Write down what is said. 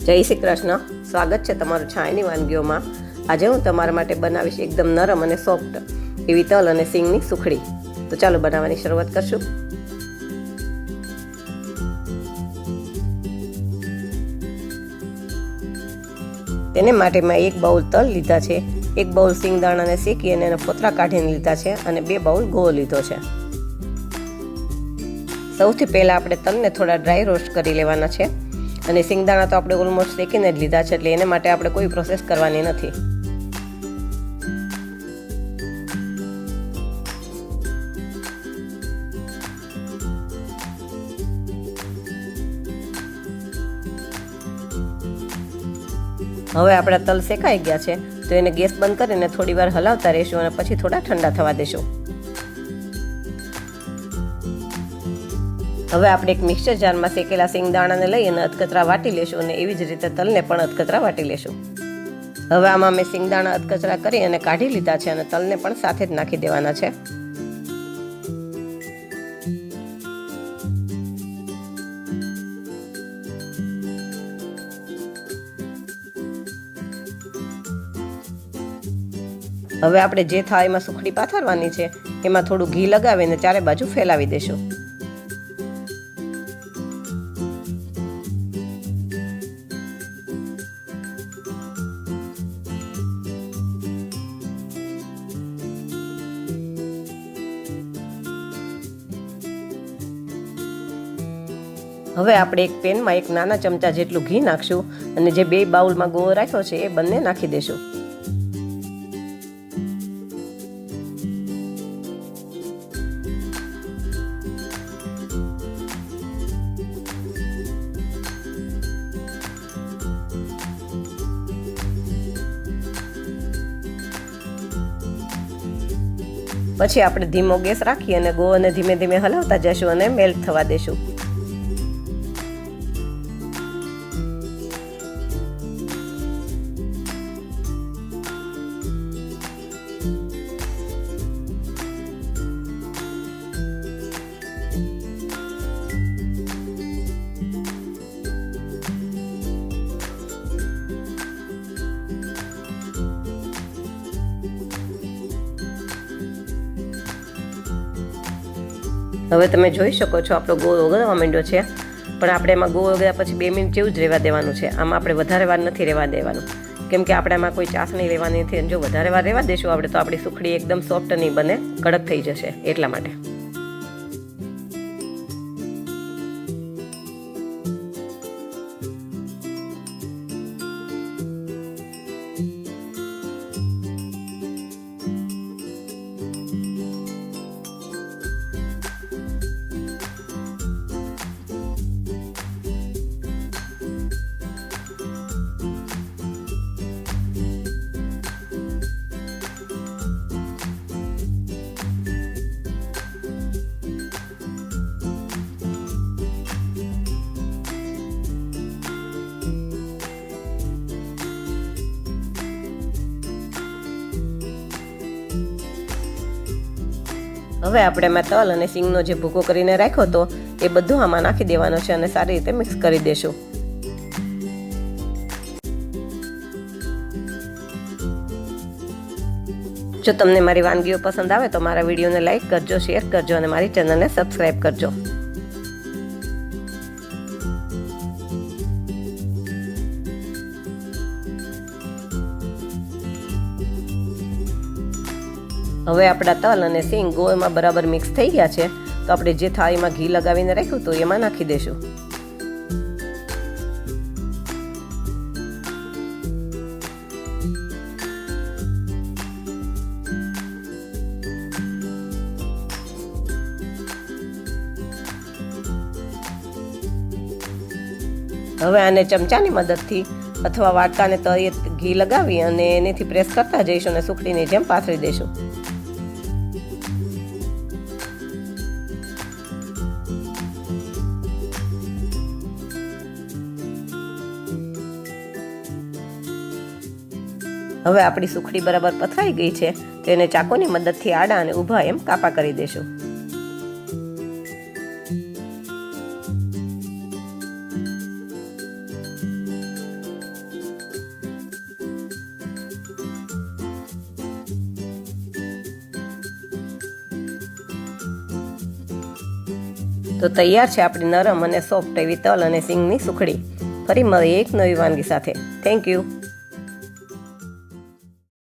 જય શ્રી કૃષ્ણ. સ્વાગત છે તમારું છાયની વાનગીઓમાં. આજે હું તમારા માટે બનાવીશ એકદમ નરમ અને સોફ્ટ એવી તલ અને સિંગની સુખડી. તો ચાલો બનાવવાની શરૂઆત કરશું. તેને માટે મેં 1 બાઉલ તલ લીધા છે, 1 બાઉલ સિંગદાણાને શેકી અને એના ફોતરા કાઢીને લીધા છે અને 2 બાઉલ ગોળ લીધો છે. સૌથી પહેલાં આપણે તલને થોડા ડ્રાય રોસ્ટ કરી લેવાના છે અને સિંગદાણા તો આપણે ઓલમોસ્ટ શેકીને જ લીધા છે, એટલે એને માટે આપણે કોઈ પ્રોસેસ કરવાની નથી. હવે આપણા તલ શેકાઈ ગયા છે, તો એને ગેસ બંધ કરીને થોડી વાર હલાવતા રહીશું અને પછી થોડા ઠંડા થવા દેશું. હવે આપણે એક મિક્સર જારમાં શેકેલા સિંગદાણાને લઈ અને અધકચરા વાટી લેશું અને એવી જ રીતે તલને પણ અધકચરા વાટી લેશું. હવે આમાં મેં સિંગદાણા અધકચરા કરી અને કાઢી લીધા છે અને તલને પણ સાથે જ નાખી દેવાના છે. હવે આપણે જે થાળીમાં સુખડી પાથરવાની છે એમાં થોડું ઘી લગાવીને ચારે બાજુ ફેલાવી દેશું. હવે આપણે એક પેનમાં 1 નાના ચમચા જેટલું ઘી નાખશું અને જે 2 બાઉલમાં ગોળ રાખ્યો છે એ બંને નાખી દેશું. પછી આપણે ધીમો ગેસ રાખી અને ગોળને ધીમે ધીમે હલાવતા જશું અને મેલ્ટ થવા દેશું. હવે તમે જોઈ શકો છો આપણો ગોળ ઓગળવા માંડ્યો છે, પણ આપણે એમાં ગોળ ઓગળ્યા પછી 2 મિનિટ જેવું જ રહેવા દેવાનું છે. આમાં આપણે વધારે વાર નથી રહેવા દેવાનું, કેમ કે આપણે આમાં કોઈ ચાસણી લેવાની નથી. જો વધારે વાર રહેવા દેશું આપણે તો આપણી સુખડી એકદમ સોફ્ટ નહીં બને, કડક થઈ જશે. એટલા માટે હવે આપણે એમાં તલ અને સિંગનો જે ભૂકો કરીને રાખ્યો હતો એ બધું આમાં નાખી દેવાનો છે અને સારી રીતે મિક્સ કરી દેશું. જો તમને મારી વાનગીઓ પસંદ આવે તો મારા વિડીયોને લાઈક કરજો, શેર કરજો અને મારી ચેનલને સબસ્ક્રાઈબ કરજો. હવે આપણા તલ અને સિંગ ગોળમાં બરાબર મિક્સ થઈ ગયા છે, તો આપણે જે થાળીમાં ઘી લગાવીને રાખ્યું હતું એમાં નાખી દેશું. હવે આને ચમચાની મદદથી અથવા વાટકાને તળિયે ઘી લગાવી અને એનેથી પ્રેસ કરતા જઈશું અને સુખડીની જેમ પાથરી દઈશું. હવે આપણી સુખડી બરાબર પથરાઈ ગઈ છે, તો એને ચાકુની મદદથી આડા અને ઊભા એમ કાપા કરી દેશું. તો તૈયાર છે આપણી નરમ અને સોફ્ટ એવી તલ અને સિંગની સુખડી. ફરી મળીએ એક નવી વાનગી સાથે. Thank you.